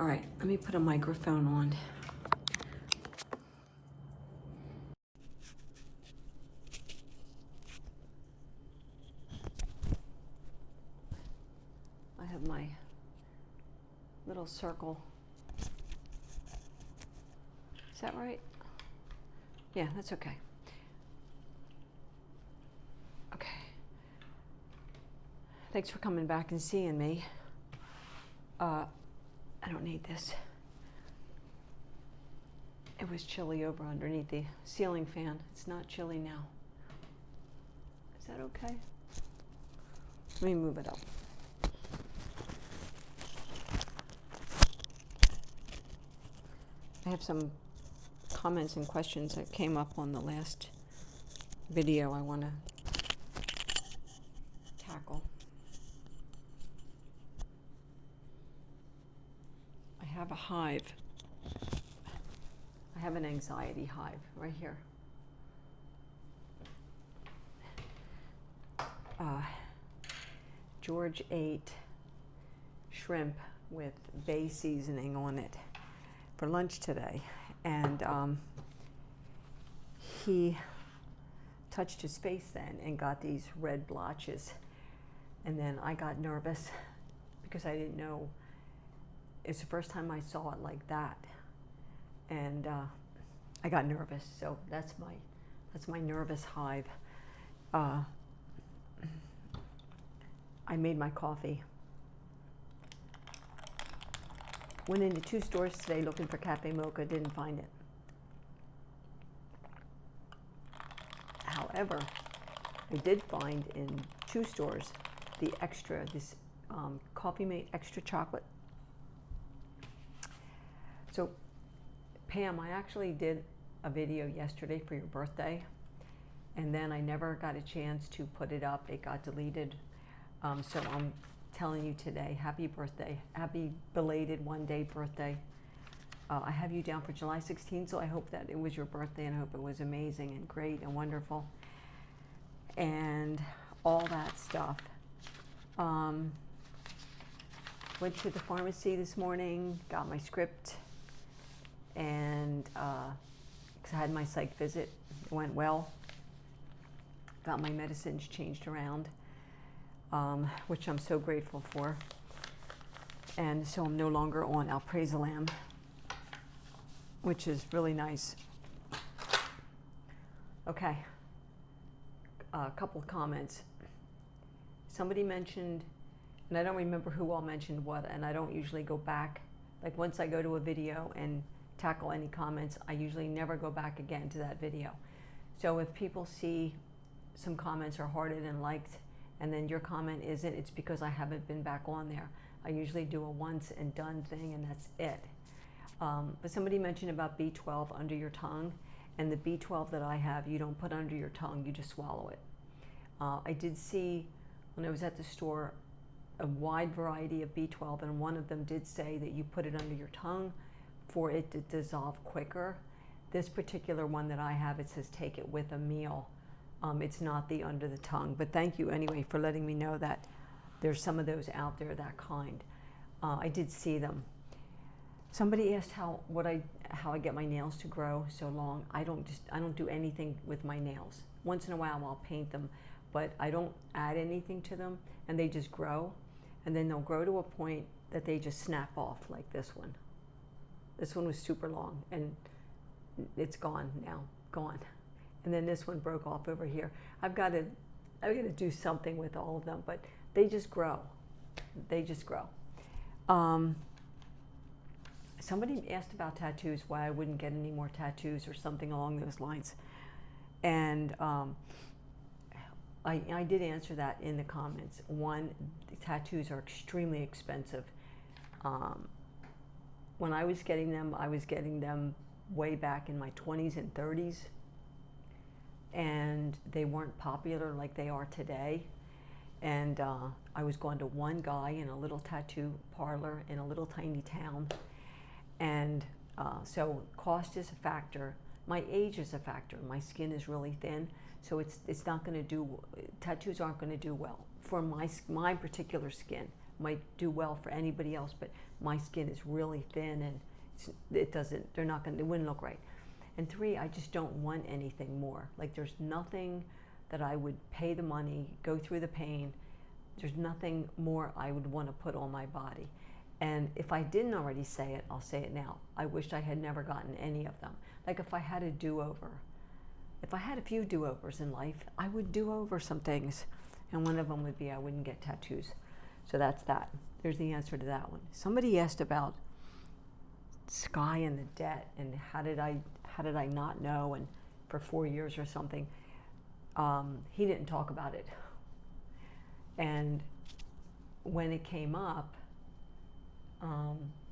All right, let me put a microphone on. I have my little circle. Is that right? Yeah, that's okay. Okay. Thanks for coming back and seeing me. I don't need this. It was chilly over underneath the ceiling fan. It's not chilly now. Is that okay? Let me move it up. I have some comments and questions that came up on the last video I want to tackle. I have a hive. I have an anxiety hive right here. George ate shrimp with bay seasoning on it for lunch today, and he touched his face then and got these red blotches, and then I got nervous because I didn't know. It's the first time I saw it like that, and I got nervous. So that's my nervous hive. I made my coffee. Went into 2 stores today looking for cafe mocha, didn't find it. However, I did find in 2 stores this Coffee Mate extra chocolate. So Pam, I actually did a video yesterday for your birthday, and then I never got a chance to put it up. It got deleted. So I'm telling you today, happy birthday, happy belated 1-day birthday. I have you down for July 16th, so I hope that it was your birthday, and I hope it was amazing and great and wonderful and all that stuff. Went to the pharmacy this morning, got my script, and 'cause I had my psych visit, it went well. Got my medicines changed around, which I'm so grateful for. And so I'm no longer on alprazolam, which is really nice. Okay, a couple of comments. Somebody mentioned, and I don't remember who all mentioned what, and I don't usually go back. Like once I go to a video and tackle any comments, I usually never go back again to that video. So if people see some comments are hearted and liked, and then your comment isn't, it's because I haven't been back on there. I usually do a once and done thing, and that's it. But somebody mentioned about B12 under your tongue, and the B12 that I have, you don't put under your tongue, you just swallow it. I did see, when I was at the store, a wide variety of B12, and one of them did say that you put it under your tongue for it to dissolve quicker. This particular one that I have, it says take it with a meal. It's not the under the tongue, but thank you anyway for letting me know that there's some of those out there, that kind. I did see them. Somebody asked how I get my nails to grow so long. I don't do anything with my nails. Once in a while I'll paint them, but I don't add anything to them, and they just grow, and then they'll grow to a point that they just snap off, like this one. This one was super long, and it's gone now, gone. And then this one broke off over here. I've got to do something with all of them, but they just grow. They just grow. Somebody asked about tattoos, why I wouldn't get any more tattoos or something along those lines. And I did answer that in the comments. One, the tattoos are extremely expensive. When I was getting them way back in my 20s and 30s. And they weren't popular like they are today. And I was going to one guy in a little tattoo parlor in a little tiny town. And so cost is a factor. My age is a factor. My skin is really thin, so it's not going to do, tattoos aren't going to do well for my particular skin. might do well for anybody else, but my skin is really thin and it wouldn't look right. And 3, I just don't want anything more. Like, there's nothing that I would pay the money, go through the pain. There's nothing more I would want to put on my body. And if I didn't already say it, I'll say it now. I wished I had never gotten any of them. Like, if I had a do-over, if I had a few do-overs in life, I would do over some things. And one of them would be I wouldn't get tattoos. So that's that. There's the answer to that one. Somebody asked about Sky and the debt and how did I not know, and for 4 years or something. He didn't talk about it. And when it came up,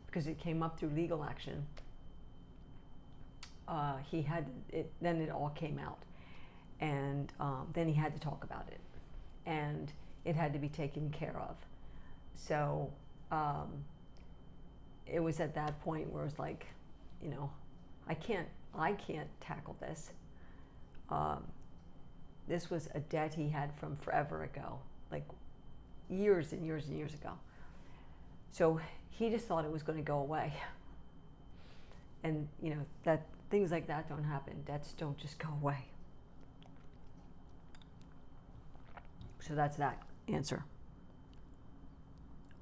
because it came up through legal action, then it all came out. And then he had to talk about it. And it had to be taken care of. So it was at that point where it was like, I can't tackle this. This was a debt he had from forever ago, like years and years and years ago. So he just thought it was going to go away. And that things like that don't happen. Debts don't just go away. So that's that answer.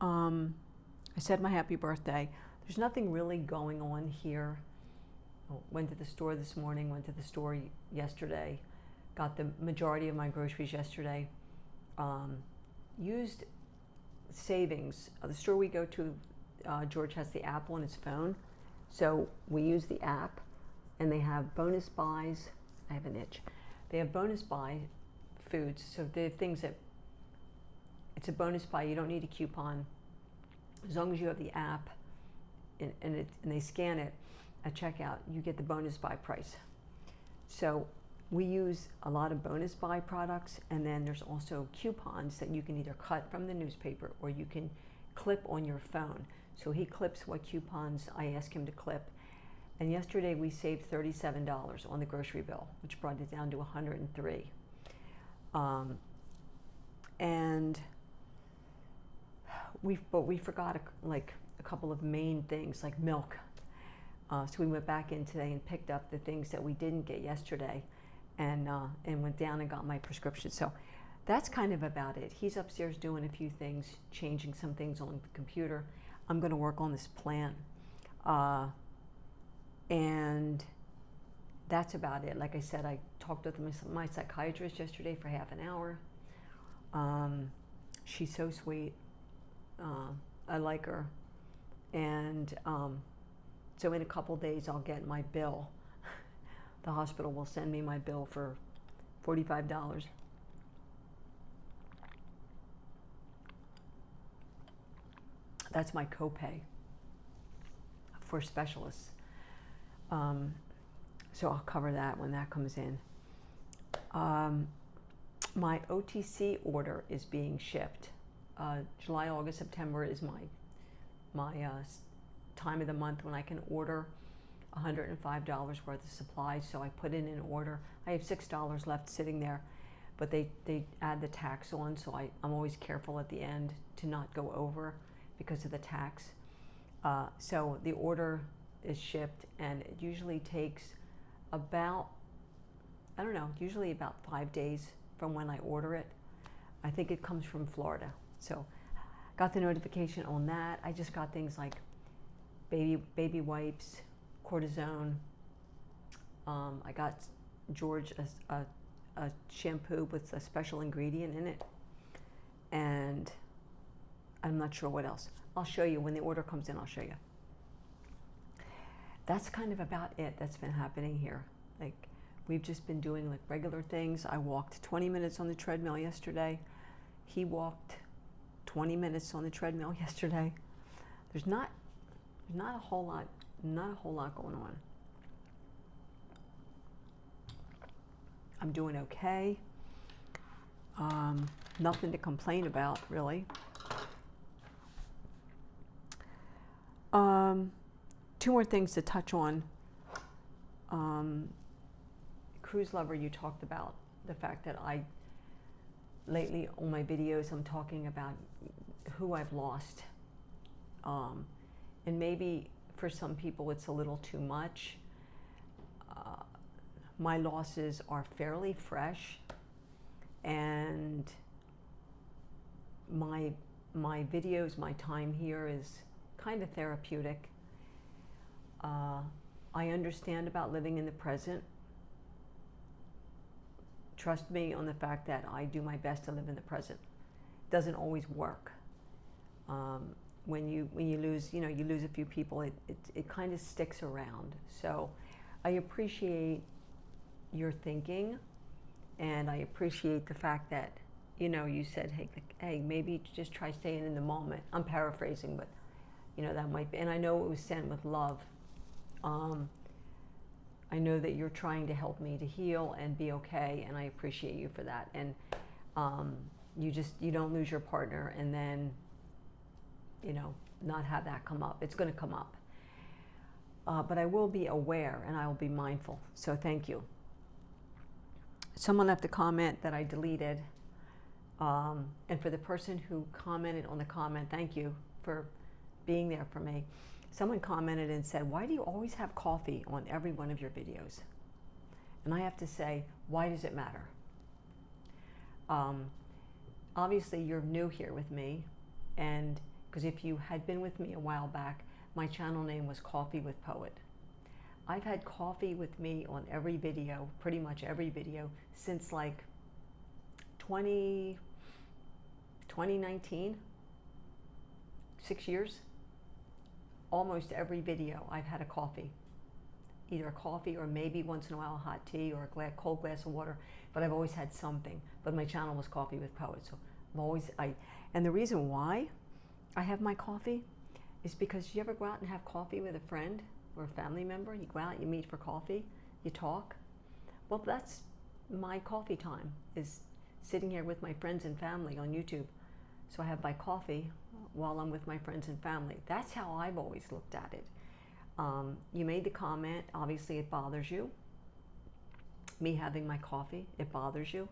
I said my happy birthday. There's nothing really going on here. Went to the store this morning, went to the store yesterday, got the majority of my groceries yesterday. Used savings. The store we go to, George has the app on his phone. So we use the app and they have bonus buys. I have an itch. They have bonus buy foods. So they have things that it's a bonus buy. You don't need a coupon. As long as you have the app and they scan it at checkout, you get the bonus buy price. So we use a lot of bonus buy products, and then there's also coupons that you can either cut from the newspaper or you can clip on your phone. So he clips what coupons I ask him to clip. And yesterday we saved $37 on the grocery bill, which brought it down to $103. And we forgot a couple of main things like milk. So we went back in today and picked up the things that we didn't get yesterday, and went down and got my prescription. So that's kind of about it. He's upstairs doing a few things, changing some things on the computer. I'm going to work on this plan. And that's about it. Like I said, I talked with my psychiatrist yesterday for half an hour. She's so sweet. I like her. And so in a couple days, I'll get my bill. The hospital will send me my bill for $45. That's my copay for specialists. So I'll cover that when that comes in. My OTC order is being shipped. July, August, September is my time of the month when I can order $105 worth of supplies. So I put in an order. I have $6 left sitting there, but they add the tax on, so I'm always careful at the end to not go over because of the tax. So the order is shipped, and it usually takes about, usually about 5 days from when I order it. I think it comes from Florida. So got the notification on that. I just got things like baby wipes, cortisone. I got George a shampoo with a special ingredient in it. And I'm not sure what else. I'll show you when the order comes in, I'll show you. That's kind of about it that's been happening here. Like, we've just been doing like regular things. I walked 20 minutes on the treadmill yesterday. He walked 20 minutes on the treadmill yesterday. There's not a whole lot going on. I'm doing okay. Nothing to complain about, really. Two more things to touch on. Cruise Lover, you talked about the fact that lately on my videos, I'm talking about who I've lost. And maybe for some people it's a little too much. My losses are fairly fresh, and my videos, my time here is kind of therapeutic. I understand about living in the present. Trust me on the fact that I do my best to live in the present. Doesn't always work. When you lose, you lose a few people, it kind of sticks around. So I appreciate your thinking, and I appreciate the fact that, you said, hey, maybe just try staying in the moment. I'm paraphrasing, but that might be, and I know it was sent with love. I know that you're trying to help me to heal and be okay, and I appreciate you for that. And you don't lose your partner and then not have that come up. It's going to come up, but I will be aware and I will be mindful. So thank you. Someone left a comment that I deleted, and for the person who commented on the comment, thank you for being there for me. Someone commented and said, why do you always have coffee on every one of your videos? And I have to say, why does it matter? Obviously you're new here with me, and because if you had been with me a while back, my channel name was Coffee with Poet. I've had coffee with me on every video, pretty much every video, since like 2019, 6 years. Almost every video I've had a coffee, either a coffee or maybe once in a while a hot tea or a cold glass of water, but I've always had something. But my channel was Coffee with Poet, so and the reason why I have my coffee is because you ever go out and have coffee with a friend or a family member? You go out, you meet for coffee, you talk. Well, that's my coffee time, is sitting here with my friends and family on YouTube. So I have my coffee while I'm with my friends and family. That's how I've always looked at it. You made the comment, obviously it bothers you. Me having my coffee, it bothers you.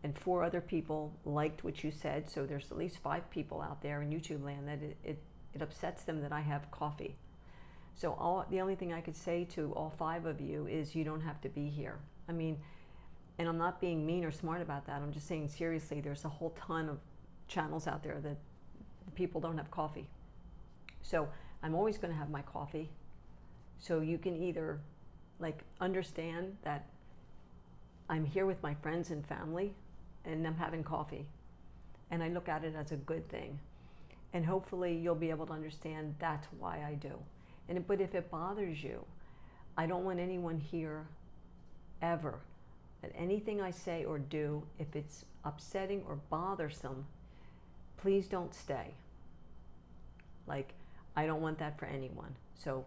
And 4 other people liked what you said, so there's at least 5 people out there in YouTube land that it upsets them that I have coffee. So the only thing I could say to all 5 of you is you don't have to be here. I mean, and I'm not being mean or smart about that. I'm just saying seriously, there's a whole ton of channels out there that people don't have coffee. So I'm always going to have my coffee. So you can either understand that I'm here with my friends and family and I'm having coffee. And I look at it as a good thing. And hopefully you'll be able to understand that's why I do. But if it bothers you, I don't want anyone here ever that anything I say or do, if it's upsetting or bothersome, please don't stay. I don't want that for anyone. So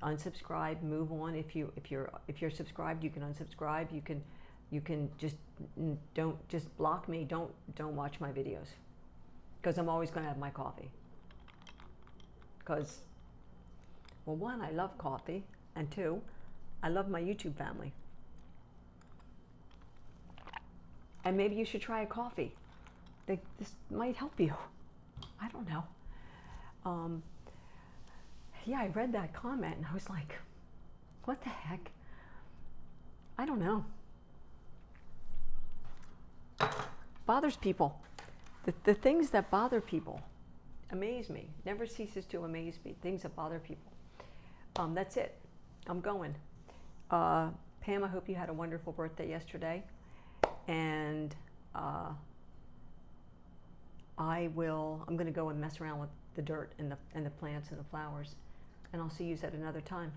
unsubscribe, move on. If you're subscribed, you can unsubscribe. You can just block me. Don't watch my videos, because I'm always going to have my coffee. Because, well, 1, I love coffee, and 2, I love my YouTube family. And maybe you should try a coffee. This might help you. I don't know. Yeah, I read that comment and I was like, what the heck? I don't know. Bothers people. The things that bother people amaze me. Never ceases to amaze me. Things that bother people. That's it. I'm going. Pam, I hope you had a wonderful birthday yesterday. And I'm going to go and mess around with the dirt and the plants and the flowers. And I'll see you at another time.